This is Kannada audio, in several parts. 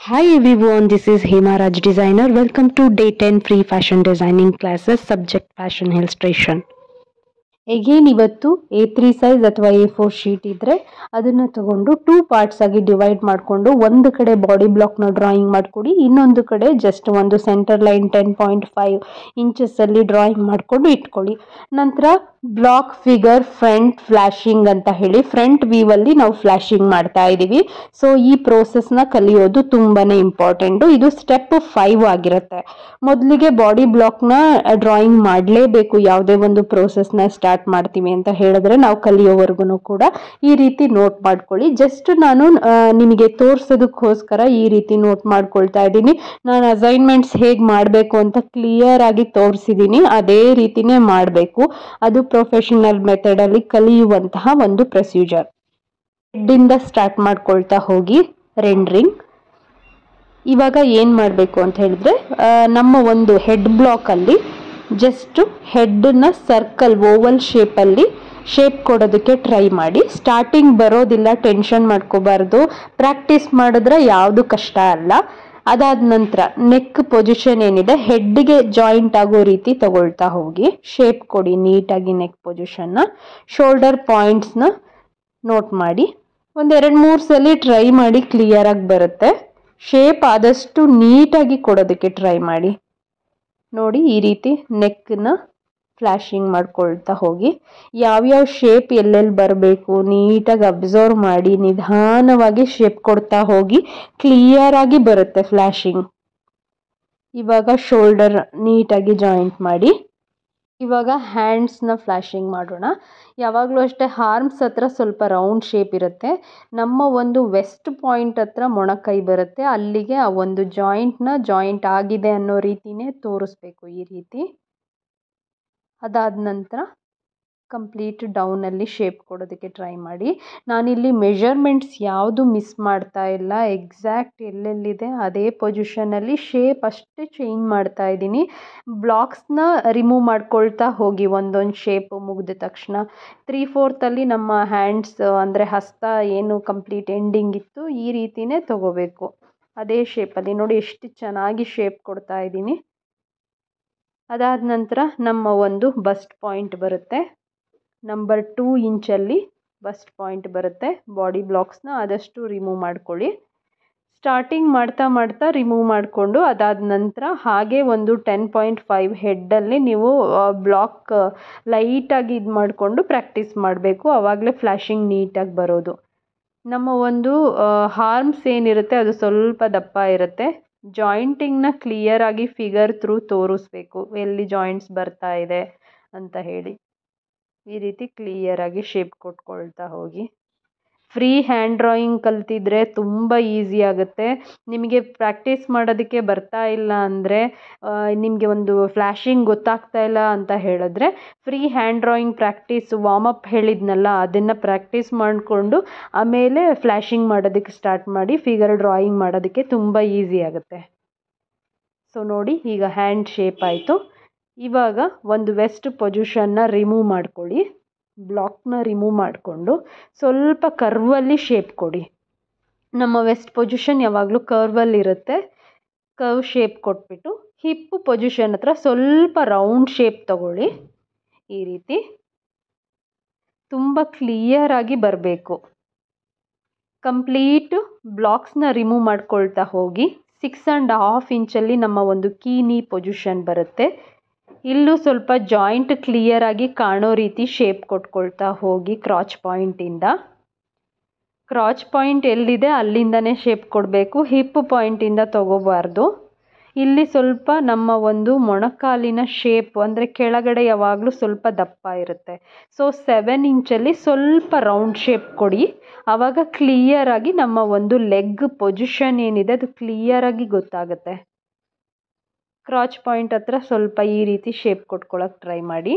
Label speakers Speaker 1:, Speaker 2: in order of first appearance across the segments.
Speaker 1: Hi everyone, this is Hema Raj Designer. Welcome to Day 10 Free Fashion Designing Classes, Subject Fashion Illustration. Again ಇವತ್ತು A3 ಸೈಜ್ ಅಥವಾ A4 ಶೀಟ್ ಇದ್ರೆ ಅದನ್ನ ತಗೊಂಡು 2 ಪಾರ್ಟ್ಸ್ ಆಗಿ ಡಿವೈಡ್ ಮಾಡಿಕೊಂಡು ಒಂದು ಕಡೆ ಬಾಡಿ ಬ್ಲಾಕ್ ನ ಡ್ರಾಯಿಂಗ್ ಮಾಡ್ಕೊಡಿ, ಇನ್ನೊಂದು ಕಡೆ ಜಸ್ಟ್ ಒಂದು ಸೆಂಟರ್ ಲೈನ್ 10.5 ಇಂಚಸ್ ಅಲ್ಲಿ ಡ್ರಾಯಿಂಗ್ ಮಾಡ್ಕೊಂಡು ಇಟ್ಕೊಳ್ಳಿ. ನಂತರ ಬ್ಲಾಕ್ ಫಿಗರ್ ಫ್ರಂಟ್ ಫ್ಲಾಶಿಂಗ್ ಅಂತ ಹೇಳಿ ಫ್ರಂಟ್ ವ್ಯೂ ಅಲ್ಲಿ ನಾವು ಫ್ಲಾಶಿಂಗ್ ಮಾಡ್ತಾ ಇದೀವಿ. ಸೊ ಈ ಪ್ರೋಸೆಸ್ ನ ಕಲಿಯೋದು ತುಂಬಾನೇ ಇಂಪಾರ್ಟೆಂಟ್. ಇದು ಸ್ಟೆಪ್ 5 ಆಗಿರುತ್ತೆ. ಮೊದಲಿಗೆ ಬಾಡಿ ಬ್ಲಾಕ್ ನ ಡ್ರಾಯಿಂಗ್ ಮಾಡಲೇಬೇಕು. ಯಾವುದೇ ಒಂದು ಪ್ರೋಸೆಸ್ ನ ಸ್ಟಾರ್ಟ್ ಮಾಡ್ತೀವಿ ಅಂತ ಹೇಳಿದ್ರೆ ನಾವು ಕಲಿಯೋವರೆಗೂ ಕೂಡ ಈ ರೀತಿ ನೋಟ್ ಮಾಡ್ಕೊಳ್ಳಿ. ಜಸ್ಟ್ ನಾನು ನಿಮಗೆ ತೋರ್ಸೋದಕ್ಕೋಸ್ಕರ ಈ ರೀತಿ ನೋಟ್ ಮಾಡ್ಕೊಳ್ತಾ ಇದ್ದೀನಿ. ನಾನು ಅಸೈನ್ಮೆಂಟ್ಸ್ ಹೇಗ್ ಮಾಡಬೇಕು ಅಂತ ಕ್ಲಿಯರ್ ಆಗಿ ತೋರಿಸಿದ್ದೀನಿ, ಅದೇ ರೀತಿನೇ ಮಾಡಬೇಕು. ಅದು ಪ್ರೊಫೆಷನಲ್ ಮೆಥಡ್ ಅಲ್ಲಿ ಕಲಿಯುವಂತಹ ಒಂದು ಪ್ರೊಸೀಜರ್. ಹೆಡ್ ಇಂದ ಸ್ಟಾರ್ಟ್ ಮಾಡ್ಕೊಳ್ತಾ ಹೋಗಿ ರೆಂಡರಿಂಗ್. ಇವಾಗ ಏನ್ ಮಾಡಬೇಕು ಅಂತ ಹೇಳಿದ್ರೆ ನಮ್ಮ ಒಂದು ಹೆಡ್ ಬ್ಲಾಕ್ ಅಲ್ಲಿ ಜಸ್ಟ್ ಹೆಡ್ ನ ಸರ್ಕಲ್ ಓವಲ್ ಶೇಪ್ ಅಲ್ಲಿ ಶೇಪ್ ಕೊಡೋದಕ್ಕೆ ಟ್ರೈ ಮಾಡಿ. ಸ್ಟಾರ್ಟಿಂಗ್ ಬರೋದಿಲ್ಲ, ಟೆನ್ಷನ್ ಮಾಡ್ಕೋಬಾರ್ದು. ಪ್ರಾಕ್ಟೀಸ್ ಮಾಡಿದ್ರೆ ಯಾವುದು ಕಷ್ಟ ಅಲ್ಲ. ಅದಾದ ನಂತರ ನೆಕ್ ಪೊಸಿಷನ್ ಏನಿದೆ ಹೆಡ್ಗೆ ಜಾಯಿಂಟ್ ಆಗೋ ರೀತಿ ತಗೊಳ್ತಾ ಹೋಗಿ ಶೇಪ್ ಕೊಡಿ ನೀಟಾಗಿ ನೆಕ್ ಪೊಸಿಷನ್ ನ. ಶೋಲ್ಡರ್ ಪಾಯಿಂಟ್ಸ್ ನ ನೋಟ್ ಮಾಡಿ. ಒಂದ್ 2-3 ಸಲ ಟ್ರೈ ಮಾಡಿ, ಕ್ಲಿಯರ್ ಆಗಿ ಬರುತ್ತೆ. ಶೇಪ್ ಆದಷ್ಟು ನೀಟಾಗಿ ಕೊಡೋದಕ್ಕೆ ಟ್ರೈ ಮಾಡಿ. ನೋಡಿ ಈ ರೀತಿ ನೆಕ್ ನ ಫ್ಲಾಶಿಂಗ್ ಮಾಡ್ಕೊಳ್ತಾ ಹೋಗಿ. ಯಾವ್ಯಾವ ಶೇಪ್ ಎಲ್ಲೆಲ್ಲಿ ಬರಬೇಕು ನೀಟಾಗಿ ಅಬ್ಸರ್ವ್ ಮಾಡಿ ನಿಧಾನವಾಗಿ ಶೇಪ್ ಕೊಡ್ತಾ ಹೋಗಿ. ಕ್ಲಿಯರ್ ಆಗಿ ಬರುತ್ತೆ ಫ್ಲಾಶಿಂಗ್. ಇವಾಗ ಶೋಲ್ಡರ್ ನೀಟಾಗಿ ಜಾಯಿಂಟ್ ಮಾಡಿ. ಇವಾಗ ಹ್ಯಾಂಡ್ಸ್ ನ ಫ್ಲಾಶಿಂಗ್ ಮಾಡೋಣ. ಯಾವಾಗಲೂ ಅಷ್ಟೇ ಆರ್ಮ್ಸ್ ಹತ್ರ ಸ್ವಲ್ಪ ರೌಂಡ್ ಶೇಪ್ ಇರುತ್ತೆ. ನಮ್ಮ ಒಂದು ವೆಸ್ಟ್ ಪಾಯಿಂಟ್ ಹತ್ರ ಮೊಣಕೈ ಬರುತ್ತೆ, ಅಲ್ಲಿಗೆ ಆ ಒಂದು ಜಾಯಿಂಟ್ ಆಗಿದೆ ಅನ್ನೋ ರೀತಿನೇ ತೋರಿಸ್ಬೇಕು ಈ ರೀತಿ. ಅದಾದ ನಂತರ ಕಂಪ್ಲೀಟ್ ಡೌನ್ ಅಲ್ಲಿ ಶೇಪ್ ಕೊಡೋದಕ್ಕೆ ಟ್ರೈ ಮಾಡಿ. ನಾನಿಲ್ಲಿ ಮೆಜರ್ಮೆಂಟ್ಸ್ ಯಾವುದು ಮಿಸ್ ಮಾಡ್ತಾ ಇಲ್ಲ. ಎಕ್ಸಾಕ್ಟ್ ಎಲ್ಲೆಲ್ಲಿದೆ ಅದೇ ಪೊಸಿಷನ್ ಅಲ್ಲಿ ಶೇಪ್ ಅಷ್ಟೇ ಚೇಂಜ್ ಮಾಡ್ತಾ ಇದ್ದೀನಿ. ಬ್ಲಾಕ್ಸ್ನ ರಿಮೂವ್ ಮಾಡ್ಕೊಳ್ತಾ ಹೋಗಿ ಒಂದೊಂದು ಶೇಪ್ ಮುಗಿದ ತಕ್ಷಣ. 3/4 ಅಲ್ಲಿ ನಮ್ಮ ಹ್ಯಾಂಡ್ಸ್ ಅಂದರೆ ಹಸ್ತ ಏನು ಕಂಪ್ಲೀಟ್ ಎಂಡಿಂಗ್ ಇತ್ತು ಈ ರೀತಿನೇ ತಗೋಬೇಕು. ಅದೇ ಶೇಪಲ್ಲಿ ನೋಡಿ ಎಷ್ಟು ಚೆನ್ನಾಗಿ ಶೇಪ್ ಕೊಡ್ತಾ ಇದ್ದೀನಿ. ಅದಾದ ನಂತರ ನಮ್ಮ ಒಂದು ಬಸ್ಟ್ ಪಾಯಿಂಟ್ ಬರುತ್ತೆ. ನಂಬರ್ 2 ಇಂಚಲ್ಲಿ ಬಸ್ಟ್ ಪಾಯಿಂಟ್ ಬರುತ್ತೆ. ಬಾಡಿ ಬ್ಲಾಕ್ಸ್ನ ಆದಷ್ಟು ರಿಮೂವ್ ಮಾಡ್ಕೊಳ್ಳಿ. ಸ್ಟಾರ್ಟಿಂಗ್ ಮಾಡ್ತಾ ರಿಮೂವ್ ಮಾಡಿಕೊಂಡು ಅದಾದ ನಂತರ ಹಾಗೆ ಒಂದು 10.5 ಹೆಡ್ಡಲ್ಲಿ ನೀವು ಬ್ಲಾಕ್ ಲೈಟಾಗಿ ಇದು ಮಾಡಿಕೊಂಡು ಪ್ರಾಕ್ಟೀಸ್ ಮಾಡಬೇಕು. ಆವಾಗಲೇ ಫ್ಲಾಶಿಂಗ್ ನೀಟಾಗಿ ಬರೋದು. ನಮ್ಮ ಒಂದು ಆರ್ಮ್ಸ್ ಏನಿರುತ್ತೆ ಅದು ಸ್ವಲ್ಪ ದಪ್ಪ ಇರುತ್ತೆ. ಜಾಯಿಂಟಿಂಗ್ನ ಕ್ಲಿಯರ್ ಆಗಿ ಫಿಗರ್ ಥ್ರೂ ತೋರಿಸ್ಬೇಕು, ಎಲ್ಲಿ ಜಾಯಿಂಟ್ಸ್ ಬರ್ತಾ ಇದೆ ಅಂತ ಹೇಳಿ. ಈ ರೀತಿ ಕ್ಲಿಯರ್ ಆಗಿ ಶೇಪ್ ಕೊಟ್ಕೊಳ್ತಾ ಹೋಗಿ. ಫ್ರೀ ಹ್ಯಾಂಡ್ ಡ್ರಾಯಿಂಗ್ ಕಲ್ತಿದ್ರೆ ತುಂಬ ಈಸಿ ಆಗುತ್ತೆ. ನಿಮಗೆ ಪ್ರಾಕ್ಟೀಸ್ ಮಾಡೋದಕ್ಕೆ ಬರ್ತಾ ಇಲ್ಲ ಅಂದರೆ, ನಿಮಗೆ ಒಂದು ಫ್ಲ್ಯಾಶಿಂಗ್ ಗೊತ್ತಾಗ್ತಾ ಇಲ್ಲ ಅಂತ ಹೇಳಿದ್ರೆ free hand drawing practice warm up ಹೇಳಿದ್ನಲ್ಲ ಅದನ್ನು ಪ್ರಾಕ್ಟೀಸ್ ಮಾಡಿಕೊಂಡು ಆಮೇಲೆ ಫ್ಲ್ಯಾಶಿಂಗ್ ಮಾಡೋದಕ್ಕೆ ಸ್ಟಾರ್ಟ್ ಮಾಡಿ. ಫಿಗರ್ ಡ್ರಾಯಿಂಗ್ ಮಾಡೋದಕ್ಕೆ ತುಂಬ ಈಸಿ ಆಗುತ್ತೆ. ಸೊ ನೋಡಿ ಈಗ ಹ್ಯಾಂಡ್ ಶೇಪ್ ಆಯಿತು. ಇವಾಗ ಒಂದು ವೆಸ್ಟ್ ಪೊಸಿಷನ್ನ ರಿಮೂವ್ ಮಾಡ್ಕೊಳ್ಳಿ. ಬ್ಲಾಕ್ನ ರಿಮೂವ್ ಮಾಡಿಕೊಂಡು ಸ್ವಲ್ಪ ಕರ್ವಲ್ಲಿ ಶೇಪ್ ಕೊಡಿ. ನಮ್ಮ ವೆಸ್ಟ್ ಪೊಸಿಷನ್ ಯಾವಾಗಲೂ ಕರ್ವಲ್ಲಿ ಇರುತ್ತೆ. ಕರ್ವ್ ಶೇಪ್ ಕೊಟ್ಬಿಟ್ಟು ಹಿಪ್ ಪೊಸಿಷನ್ ಹತ್ರ ಸ್ವಲ್ಪ ರೌಂಡ್ ಶೇಪ್ ತಗೊಳ್ಳಿ. ಈ ರೀತಿ ತುಂಬ ಕ್ಲಿಯರ್ ಆಗಿ ಬರಬೇಕು. ಕಂಪ್ಲೀಟ್ ಬ್ಲಾಕ್ಸ್ನ ರಿಮೂವ್ ಮಾಡ್ಕೊಳ್ತಾ ಹೋಗಿ. 6.5 ಇಂಚಲ್ಲಿ ನಮ್ಮ ಒಂದು ಕೀ ನೀ ಪೊಸಿಷನ್ ಬರುತ್ತೆ. ಇಲ್ಲೂ ಸ್ವಲ್ಪ ಜಾಯಿಂಟ್ ಕ್ಲಿಯರ್ ಆಗಿ ಕಾಣೋ ರೀತಿ ಶೇಪ್ ಕೊಟ್ಕೊಳ್ತಾ ಹೋಗಿ. ಕ್ರಾಚ್ ಪಾಯಿಂಟ್ ಎಲ್ಲಿದೆ ಅಲ್ಲಿಂದನೇ ಶೇಪ್ ಕೊಡಬೇಕು. ಹಿಪ್ ಪಾಯಿಂಟಿಂದ ತಗೋಬಾರ್ದು. ಇಲ್ಲಿ ಸ್ವಲ್ಪ ನಮ್ಮ ಒಂದು ಮೊಣಕಾಲಿನ ಶೇಪ್ ಅಂದರೆ ಕೆಳಗಡೆ ಯಾವಾಗಲೂ ಸ್ವಲ್ಪ ದಪ್ಪ ಇರುತ್ತೆ. ಸೊ 7 ಇಂಚಲ್ಲಿ ಸ್ವಲ್ಪ ರೌಂಡ್ ಶೇಪ್ ಕೊಡಿ. ಆವಾಗ ಕ್ಲಿಯರ್ ಆಗಿ ನಮ್ಮ ಒಂದು ಲೆಗ್ ಪೊಸಿಷನ್ ಏನಿದೆ ಅದು ಕ್ಲಿಯರ್ ಆಗಿ ಗೊತ್ತಾಗುತ್ತೆ. ಕ್ರಾಚ್ ಪಾಯಿಂಟ್ ಹತ್ರ ಸ್ವಲ್ಪ ಈ ರೀತಿ ಶೇಪ್ ಕೊಟ್ಕೊಳ್ಳೋಕೆ ಟ್ರೈ ಮಾಡಿ.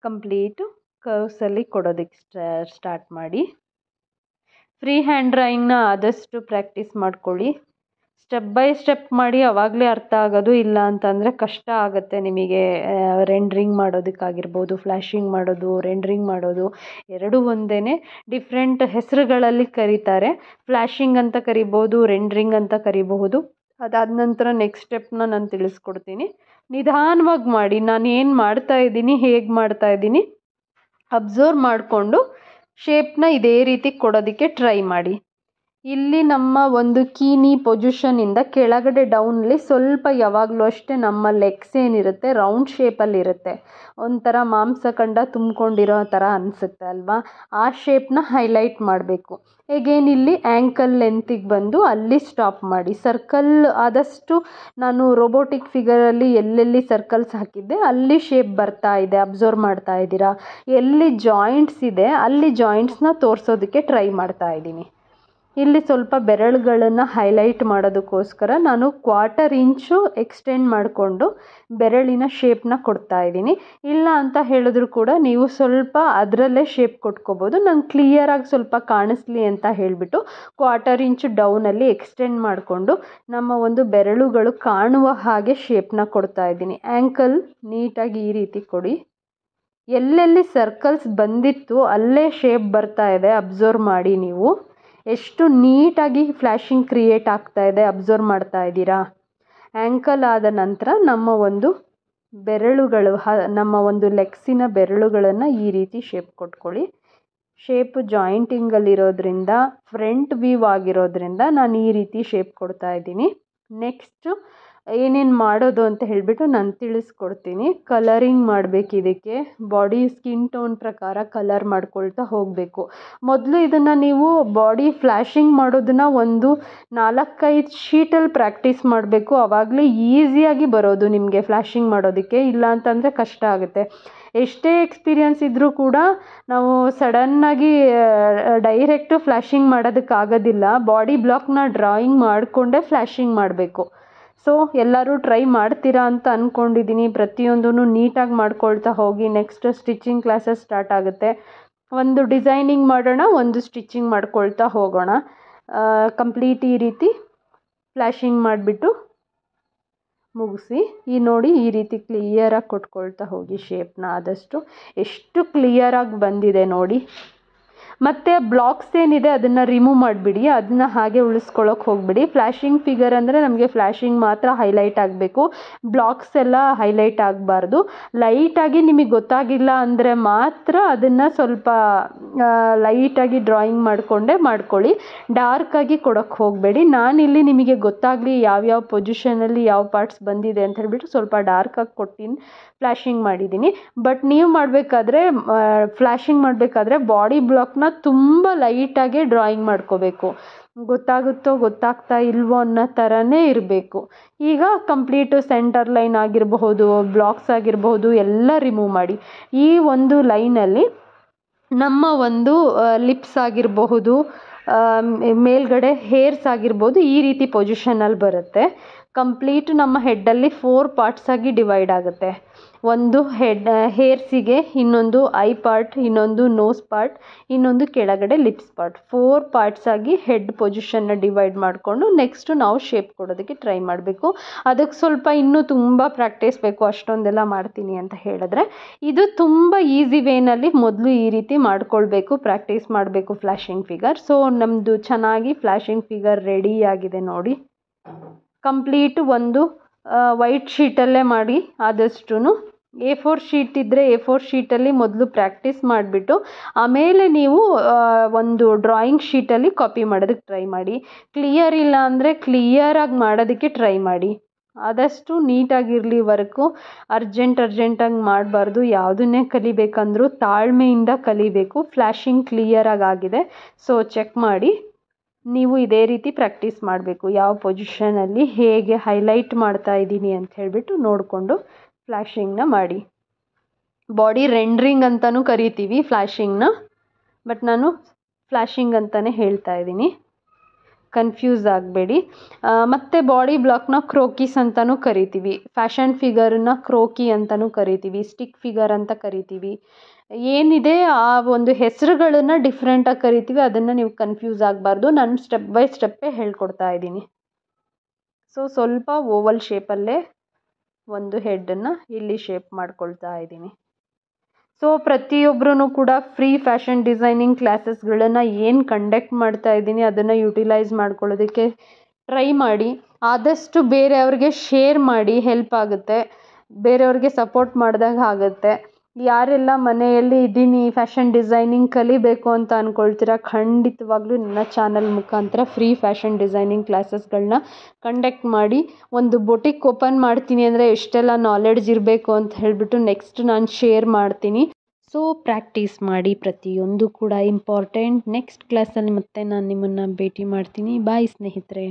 Speaker 1: ಕಂಪ್ಲೀಟ್ ಕರ್ವ್ಸಲ್ಲಿ ಕೊಡೋದಕ್ಕೆ ಸ್ಟಾರ್ಟ್ ಮಾಡಿ. ಫ್ರೀ ಹ್ಯಾಂಡ್ ಡ್ರಾಯಿಂಗ್ನ ಆದಷ್ಟು ಪ್ರಾಕ್ಟೀಸ್ ಮಾಡ್ಕೊಳ್ಳಿ. ಸ್ಟೆಪ್ ಬೈ ಸ್ಟೆಪ್ ಮಾಡಿ ಆವಾಗಲೇ ಅರ್ಥ ಆಗೋದು, ಇಲ್ಲ ಅಂತಂದರೆ ಕಷ್ಟ ಆಗುತ್ತೆ ನಿಮಗೆ. ರೆಂಡ್ರಿಂಗ್ ಮಾಡೋದಕ್ಕಾಗಿರ್ಬೋದು, ಫ್ಲ್ಯಾಶಿಂಗ್ ಮಾಡೋದು, ರೆಂಡ್ರಿಂಗ್ ಮಾಡೋದು ಎರಡೂ ಒಂದೇ. ಡಿಫ್ರೆಂಟ್ ಹೆಸರುಗಳಲ್ಲಿ ಕರೀತಾರೆ. ಫ್ಲ್ಯಾಶಿಂಗ್ ಅಂತ ಕರಿಬೋದು, ರೆಂಡ್ರಿಂಗ್ ಅಂತ ಕರಿಬಹುದು. ಅದಾದ ನಂತರ ನೆಕ್ಸ್ಟ್ ಸ್ಟೆಪ್ನ ನಾನು ತಿಳಿಸ್ಕೊಡ್ತೀನಿ. ನಿಧಾನವಾಗಿ ಮಾಡಿ. ನಾನು ಏನು ಮಾಡ್ತಾ ಇದ್ದೀನಿ, ಹೇಗೆ ಮಾಡ್ತಾ ಇದ್ದೀನಿ ಅಬ್ಸರ್ವ್ ಮಾಡಿಕೊಂಡು ಶೇಪ್ನ ಇದೇ ರೀತಿ ಕೊಡೋದಕ್ಕೆ ಟ್ರೈ ಮಾಡಿ. ಇಲ್ಲಿ ನಮ್ಮ ಒಂದು ಕೀನಿ ಪೊಸಿಷನಿಂದ ಕೆಳಗಡೆ ಡೌನಲ್ಲಿ ಸ್ವಲ್ಪ ಯಾವಾಗಲೂ ಅಷ್ಟೇ ನಮ್ಮ ಲೆಗ್ಸ್ ಏನಿರುತ್ತೆ ರೌಂಡ್ ಶೇಪಲ್ಲಿರುತ್ತೆ. ಒಂಥರ ಮಾಂಸಖಂಡ ತುಂಬಿಕೊಂಡಿರೋ ಥರ ಅನಿಸುತ್ತೆ ಅಲ್ವಾ, ಆ ಶೇಪ್ನ ಹೈಲೈಟ್ ಮಾಡಬೇಕು. ಹೇಗೇನು ಇಲ್ಲಿ ಆ್ಯಂಕಲ್ ಲೆಂತಿಗೆ ಬಂದು ಅಲ್ಲಿ ಸ್ಟಾಪ್ ಮಾಡಿ. ಸರ್ಕಲ್ ಆದಷ್ಟು ನಾನು ರೋಬೋಟಿಕ್ ಫಿಗರಲ್ಲಿ ಎಲ್ಲೆಲ್ಲಿ ಸರ್ಕಲ್ಸ್ ಹಾಕಿದ್ದೆ ಅಲ್ಲಿ ಶೇಪ್ ಬರ್ತಾ ಇದೆ, ಅಬ್ಸರ್ವ್ ಮಾಡ್ತಾ ಇದ್ದೀರಾ. ಎಲ್ಲಿ ಜಾಯಿಂಟ್ಸ್ ಇದೆ ಅಲ್ಲಿ ಜಾಯಿಂಟ್ಸ್ನ ತೋರಿಸೋದಕ್ಕೆ ಟ್ರೈ ಮಾಡ್ತಾ ಇದ್ದೀನಿ. ಇಲ್ಲಿ ಸ್ವಲ್ಪ ಬೆರಳುಗಳನ್ನು ಹೈಲೈಟ್ ಮಾಡೋದಕ್ಕೋಸ್ಕರ ನಾನು 1/4 ಇಂಚು ಎಕ್ಸ್ಟೆಂಡ್ ಮಾಡಿಕೊಂಡು ಬೆರಳಿನ ಶೇಪ್ನ ಕೊಡ್ತಾ ಇದ್ದೀನಿ. ಇಲ್ಲ ಅಂತ ಹೇಳಿದ್ರು ಕೂಡ ನೀವು ಸ್ವಲ್ಪ ಅದರಲ್ಲೇ ಶೇಪ್ ಕೊಟ್ಕೋಬೋದು. ನಾನು ಕ್ಲಿಯರಾಗಿ ಸ್ವಲ್ಪ ಕಾಣಿಸ್ಲಿ ಅಂತ ಹೇಳಿಬಿಟ್ಟು 1/4 ಇಂಚು ಡೌನಲ್ಲಿ ಎಕ್ಸ್ಟೆಂಡ್ ಮಾಡಿಕೊಂಡು ನಮ್ಮ ಒಂದು ಬೆರಳುಗಳು ಕಾಣುವ ಹಾಗೆ ಶೇಪ್ನ ಕೊಡ್ತಾ ಇದ್ದೀನಿ. ಆ್ಯಂಕಲ್ ನೀಟಾಗಿ ಈ ರೀತಿ ಕೊಡಿ. ಎಲ್ಲೆಲ್ಲಿ ಸರ್ಕಲ್ಸ್ ಬಂದಿತ್ತು ಅಲ್ಲೇ ಶೇಪ್ ಬರ್ತಾ ಇದೆ, ಅಬ್ಸರ್ವ್ ಮಾಡಿ. ನೀವು ಎಷ್ಟು ನೀಟಾಗಿ ಫ್ಲ್ಯಾಶಿಂಗ್ ಕ್ರಿಯೇಟ್ ಆಗ್ತಾ ಇದೆ ಅಬ್ಸರ್ವ್ ಮಾಡ್ತಾ ಇದ್ದೀರಾ. ಆ್ಯಂಕಲ್ ಆದ ನಂತರ ನಮ್ಮ ಒಂದು ಬೆರಳುಗಳು, ನಮ್ಮ ಒಂದು ಲೆಗ್ಸಿನ ಬೆರಳುಗಳನ್ನು ಈ ರೀತಿ ಶೇಪ್ ಕೊಟ್ಕೊಳ್ಳಿ. ಶೇಪ್ ಜಾಯಿಂಟಿಂಗಲ್ಲಿರೋದ್ರಿಂದ, ಫ್ರಂಟ್ ವ್ಯೂ ಆಗಿರೋದ್ರಿಂದ ನಾನು ಈ ರೀತಿ ಶೇಪ್ ಕೊಡ್ತಾ ಇದ್ದೀನಿ. ನೆಕ್ಸ್ಟು ಏನೇನು ಮಾಡೋದು ಅಂತ ಹೇಳಿಬಿಟ್ಟು ನಾನು ತಿಳಿಸ್ಕೊಡ್ತೀನಿ. ಕಲರಿಂಗ್ ಮಾಡಬೇಕು. ಇದಕ್ಕೆ ಬಾಡಿ ಸ್ಕಿನ್ ಟೋನ್ ಪ್ರಕಾರ ಕಲರ್ ಮಾಡ್ಕೊಳ್ತಾ ಹೋಗಬೇಕು. ಮೊದಲು ಇದನ್ನು ನೀವು ಬಾಡಿ ಫ್ಲ್ಯಾಶಿಂಗ್ ಮಾಡೋದನ್ನು ಒಂದು 4-5 ಶೀಟಲ್ಲಿ ಪ್ರಾಕ್ಟೀಸ್ ಮಾಡಬೇಕು. ಆವಾಗಲೇ ಈಸಿಯಾಗಿ ಬರೋದು ನಿಮಗೆ ಫ್ಲ್ಯಾಶಿಂಗ್ ಮಾಡೋದಕ್ಕೆ. ಇಲ್ಲ ಅಂತಂದರೆ ಕಷ್ಟ ಆಗುತ್ತೆ. ಎಷ್ಟೇ ಎಕ್ಸ್ಪೀರಿಯನ್ಸ್ ಇದ್ದರೂ ಕೂಡ ನಾವು ಸಡನ್ನಾಗಿ ಡೈರೆಕ್ಟು ಫ್ಲ್ಯಾಶಿಂಗ್ ಮಾಡೋದಕ್ಕಾಗೋದಿಲ್ಲ. ಬಾಡಿ ಬ್ಲಾಕ್ನ ಡ್ರಾಯಿಂಗ್ ಮಾಡಿಕೊಂಡೇ ಫ್ಲ್ಯಾಶಿಂಗ್ ಮಾಡಬೇಕು. ಸೊ ಎಲ್ಲರೂ ಟ್ರೈ ಮಾಡ್ತೀರಾ ಅಂತ ಅಂದ್ಕೊಂಡಿದ್ದೀನಿ. ಪ್ರತಿಯೊಂದೂ ನೀಟಾಗಿ ಮಾಡ್ಕೊಳ್ತಾ ಹೋಗಿ. ನೆಕ್ಸ್ಟ್ ಸ್ಟಿಚಿಂಗ್ ಕ್ಲಾಸಸ್ ಸ್ಟಾರ್ಟ್ ಆಗುತ್ತೆ. ಒಂದು ಡಿಸೈನಿಂಗ್ ಮಾಡೋಣ, ಒಂದು ಸ್ಟಿಚಿಂಗ್ ಮಾಡ್ಕೊಳ್ತಾ ಹೋಗೋಣ. ಕಂಪ್ಲೀಟ್ ಈ ರೀತಿ ಫ್ಲ್ಯಾಶಿಂಗ್ ಮಾಡಿಬಿಟ್ಟು ಮುಗಿಸಿ. ಈ ನೋಡಿ ಈ ರೀತಿ ಕ್ಲಿಯರಾಗಿ ಕೊಟ್ಕೊಳ್ತಾ ಹೋಗಿ ಶೇಪ್ನ. ಆದಷ್ಟು ಎಷ್ಟು ಕ್ಲಿಯರಾಗಿ ಬಂದಿದೆ ನೋಡಿ. ಮತ್ತು ಬ್ಲಾಕ್ಸ್ ಏನಿದೆ ಅದನ್ನು ರಿಮೂವ್ ಮಾಡಿಬಿಡಿ. ಅದನ್ನ ಹಾಗೆ ಉಳಿಸ್ಕೊಳ್ಳೋಕೆ ಹೋಗಿಬಿಡಿ. ಫ್ಲ್ಯಾಶಿಂಗ್ ಫಿಗರ್ ಅಂದರೆ ನಮಗೆ ಫ್ಲ್ಯಾಶಿಂಗ್ ಮಾತ್ರ ಹೈಲೈಟ್ ಆಗಬೇಕು, ಬ್ಲಾಕ್ಸ್ ಎಲ್ಲ ಹೈಲೈಟ್ ಆಗಬಾರ್ದು. ಲೈಟಾಗಿ ನಿಮಗೆ ಗೊತ್ತಾಗಿಲ್ಲ ಅಂದರೆ ಮಾತ್ರ ಅದನ್ನು ಸ್ವಲ್ಪ ಲೈಟಾಗಿ ಡ್ರಾಯಿಂಗ್ ಮಾಡಿಕೊಂಡೇ ಮಾಡ್ಕೊಳ್ಳಿ. ಡಾರ್ಕಾಗಿ ಕೊಡೋಕ್ಕೆ ಹೋಗಬೇಡಿ. ನಾನಿಲ್ಲಿ ನಿಮಗೆ ಗೊತ್ತಾಗಲಿ ಯಾವ್ಯಾವ ಪೊಸಿಷನಲ್ಲಿ ಯಾವ ಪಾರ್ಟ್ಸ್ ಬಂದಿದೆ ಅಂತ ಹೇಳಿಬಿಟ್ಟು ಸ್ವಲ್ಪ ಡಾರ್ಕಾಗಿ ಕೊಟ್ಟಿನಿ ಫ್ಲ್ಯಾಶಿಂಗ್ ಮಾಡಿದ್ದೀನಿ. ಬಟ್ ನೀವು ಮಾಡಬೇಕಾದ್ರೆ ಫ್ಲ್ಯಾಶಿಂಗ್ ಮಾಡಬೇಕಾದ್ರೆ ಬಾಡಿ ಬ್ಲಾಕ್ನ ತುಂಬ ಲೈಟಾಗಿ ಡ್ರಾಯಿಂಗ್ ಮಾಡ್ಕೋಬೇಕು. ಗೊತ್ತಾಗುತ್ತೋ ಗೊತ್ತಾಗ್ತಾ ಇಲ್ವೋ ಅನ್ನೋ ಥರನೇ ಇರಬೇಕು. ಈಗ ಕಂಪ್ಲೀಟು ಸೆಂಟರ್ ಲೈನ್ ಆಗಿರಬಹುದು, ಬ್ಲಾಕ್ಸ್ ಆಗಿರಬಹುದು ಎಲ್ಲ ರಿಮೂವ್ ಮಾಡಿ. ಈ ಒಂದು ಲೈನಲ್ಲಿ ನಮ್ಮ ಒಂದು ಲಿಪ್ಸ್ ಆಗಿರಬಹುದು, ಮೇಲ್ಗಡೆ ಹೇರ್ಸ್ ಆಗಿರ್ಬೋದು, ಈ ರೀತಿ ಪೊಸಿಷನಲ್ಲಿ ಬರುತ್ತೆ. ಕಂಪ್ಲೀಟ್ ನಮ್ಮ ಹೆಡ್ಡಲ್ಲಿ 4 ಪಾರ್ಟ್ಸ್ ಆಗಿ ಡಿವೈಡ್ ಆಗುತ್ತೆ. ಒಂದು ಹೇರ್ಸಿಗೆ, ಇನ್ನೊಂದು ಐ ಪಾರ್ಟ್, ಇನ್ನೊಂದು ನೋಸ್ ಪಾರ್ಟ್, ಇನ್ನೊಂದು ಕೆಳಗಡೆ ಲಿಪ್ಸ್ ಪಾರ್ಟ್. 4 ಪಾರ್ಟ್ಸ್ ಆಗಿ ಹೆಡ್ ಪೊಸಿಷನ್ನ ಡಿವೈಡ್ ಮಾಡಿಕೊಂಡು ನೆಕ್ಸ್ಟು ನಾವು ಶೇಪ್ ಕೊಡೋದಕ್ಕೆ ಟ್ರೈ ಮಾಡಬೇಕು. ಅದಕ್ಕೆ ಸ್ವಲ್ಪ ಇನ್ನೂ ತುಂಬ ಪ್ರಾಕ್ಟೀಸ್ ಬೇಕು. ಅಷ್ಟೊಂದೆಲ್ಲ ಮಾಡ್ತೀನಿ ಅಂತ ಹೇಳಿದ್ರೆ ಇದು ತುಂಬ ಈಸಿ ವೇನಲ್ಲಿ ಮೊದಲು ಈ ರೀತಿ ಮಾಡ್ಕೊಳ್ಬೇಕು, ಪ್ರಾಕ್ಟೀಸ್ ಮಾಡಬೇಕು ಫ್ಲ್ಯಾಶಿಂಗ್ ಫಿಗರ್. ಸೊ ನಮ್ಮದು ಚೆನ್ನಾಗಿ ಫ್ಲ್ಯಾಶಿಂಗ್ ಫಿಗರ್ ರೆಡಿ ಆಗಿದೆ ನೋಡಿ. ಕಂಪ್ಲೀಟ್ ಒಂದು ವೈಟ್ ಶೀಟಲ್ಲೇ ಮಾಡಿ. ಆದಷ್ಟು A4 ಶೀಟ್ ಇದ್ದರೆ A4 ಶೀಟಲ್ಲಿ ಮೊದಲು ಪ್ರಾಕ್ಟೀಸ್ ಮಾಡಿಬಿಟ್ಟು ಆಮೇಲೆ ನೀವು ಒಂದು ಡ್ರಾಯಿಂಗ್ ಶೀಟಲ್ಲಿ ಕಾಪಿ ಮಾಡೋದಕ್ಕೆ ಟ್ರೈ ಮಾಡಿ. ಕ್ಲಿಯರ್ ಇಲ್ಲ ಅಂದರೆ ಕ್ಲಿಯರಾಗಿ ಮಾಡೋದಕ್ಕೆ ಟ್ರೈ ಮಾಡಿ. ಆದಷ್ಟು ನೀಟಾಗಿರಲಿ ವರ್ಕು. ಅರ್ಜೆಂಟಾಗಿ ಮಾಡಬಾರ್ದು. ಯಾವುದನ್ನೇ ಕಲಿಬೇಕಂದ್ರೂ ತಾಳ್ಮೆಯಿಂದ ಕಲಿಬೇಕು. ಫ್ಲ್ಯಾಶಿಂಗ್ ಕ್ಲಿಯರಾಗಿ ಆಗಿದೆ. ಸೊ ಚೆಕ್ ಮಾಡಿ. ನೀವು ಇದೇ ರೀತಿ ಪ್ರಾಕ್ಟೀಸ್ ಮಾಡಬೇಕು. ಯಾವ ಪೊಸಿಷನಲ್ಲಿ ಹೇಗೆ ಹೈಲೈಟ್ ಮಾಡ್ತಾ ಇದ್ದೀನಿ ಅಂತ ಹೇಳಿಬಿಟ್ಟು ನೋಡಿಕೊಂಡು ಫ್ಲ್ಯಾಶಿಂಗ್ನ ಮಾಡಿ. ಬಾಡಿ ರೆಂಡ್ರಿಂಗ್ ಅಂತಲೂ ಕರಿತೀವಿ ಫ್ಲ್ಯಾಶಿಂಗ್ನ, ಬಟ್ ನಾನು ಫ್ಲ್ಯಾಶಿಂಗ್ ಅಂತಲೇ ಹೇಳ್ತಾ ಇದ್ದೀನಿ, ಕನ್ಫ್ಯೂಸ್ ಆಗಬೇಡಿ. ಮತ್ತು ಬಾಡಿ ಬ್ಲಾಕ್ನ ಕ್ರೋಕೀಸ್ ಅಂತಲೂ ಕರಿತೀವಿ. ಫ್ಯಾಷನ್ ಫಿಗರನ್ನ ಕ್ರೋಕಿ ಅಂತಲೂ ಕರಿತೀವಿ, ಸ್ಟಿಕ್ ಫಿಗರ್ ಅಂತ ಕರಿತೀವಿ. ಏನಿದೆ ಆ ಒಂದು ಹೆಸರುಗಳನ್ನು ಡಿಫ್ರೆಂಟಾಗಿ ಕರಿತೀವಿ. ಅದನ್ನು ನೀವು ಕನ್ಫ್ಯೂಸ್ ಆಗಬಾರ್ದು. ನಾನು ಸ್ಟೆಪ್ ಬೈ ಸ್ಟೆಪ್ಪೇ ಹೇಳ್ಕೊಡ್ತಾ ಇದ್ದೀನಿ. ಸೊ ಸ್ವಲ್ಪ ಓವಲ್ ಶೇಪಲ್ಲೇ ಒಂದು ಹೆಡ್ಡನ್ನು ಇಲ್ಲಿ ಶೇಪ್ ಮಾಡ್ಕೊಳ್ತಾ ಇದ್ದೀನಿ. ಸೊ ಪ್ರತಿಯೊಬ್ಬರೂ ಕೂಡ ಫ್ರೀ ಫ್ಯಾಷನ್ ಡಿಸೈನಿಂಗ್ ಕ್ಲಾಸಸ್ಗಳನ್ನು ಏನು ಕಂಡಕ್ಟ್ ಮಾಡ್ತಾ ಇದ್ದೀನಿ ಅದನ್ನು ಯುಟಿಲೈಸ್ ಮಾಡ್ಕೊಳ್ಳೋದಕ್ಕೆ ಟ್ರೈ ಮಾಡಿ. ಆದಷ್ಟು ಬೇರೆಯವ್ರಿಗೆ ಶೇರ್ ಮಾಡಿ, ಹೆಲ್ಪ್ ಆಗುತ್ತೆ. ಬೇರೆಯವ್ರಿಗೆ ಸಪೋರ್ಟ್ ಮಾಡಿದಾಗ ಆಗುತ್ತೆ. ಯಾರೆಲ್ಲ ಮನೆಯಲ್ಲಿ ಇದ್ದೀನಿ ಫ್ಯಾಷನ್ ಡಿಸೈನಿಂಗ್ ಕಲಿಬೇಕು ಅಂತ ಅಂದ್ಕೊಳ್ತೀರಾ, ಖಂಡಿತವಾಗ್ಲೂ ನನ್ನ ಚಾನಲ್ ಮುಖಾಂತರ ಫ್ರೀ ಫ್ಯಾಷನ್ ಡಿಸೈನಿಂಗ್ ಕ್ಲಾಸಸ್ಗಳನ್ನ ಕಂಡಕ್ಟ್ ಮಾಡಿ. ಒಂದು ಬೊಟಿಕ್ ಓಪನ್ ಮಾಡ್ತೀನಿ ಅಂದರೆ ಎಷ್ಟೆಲ್ಲ ನಾಲೆಡ್ಜ್ ಇರಬೇಕು ಅಂತ ಹೇಳಿಬಿಟ್ಟು ನೆಕ್ಸ್ಟ್ ನಾನು ಶೇರ್ ಮಾಡ್ತೀನಿ. ಸೊ ಪ್ರಾಕ್ಟೀಸ್ ಮಾಡಿ, ಪ್ರತಿಯೊಂದು ಕೂಡ ಇಂಪಾರ್ಟೆಂಟ್. ನೆಕ್ಸ್ಟ್ ಕ್ಲಾಸಲ್ಲಿ ಮತ್ತೆ ನಾನು ನಿಮ್ಮನ್ನು ಭೇಟಿ ಮಾಡ್ತೀನಿ. ಬಾಯ್ ಸ್ನೇಹಿತರೆ.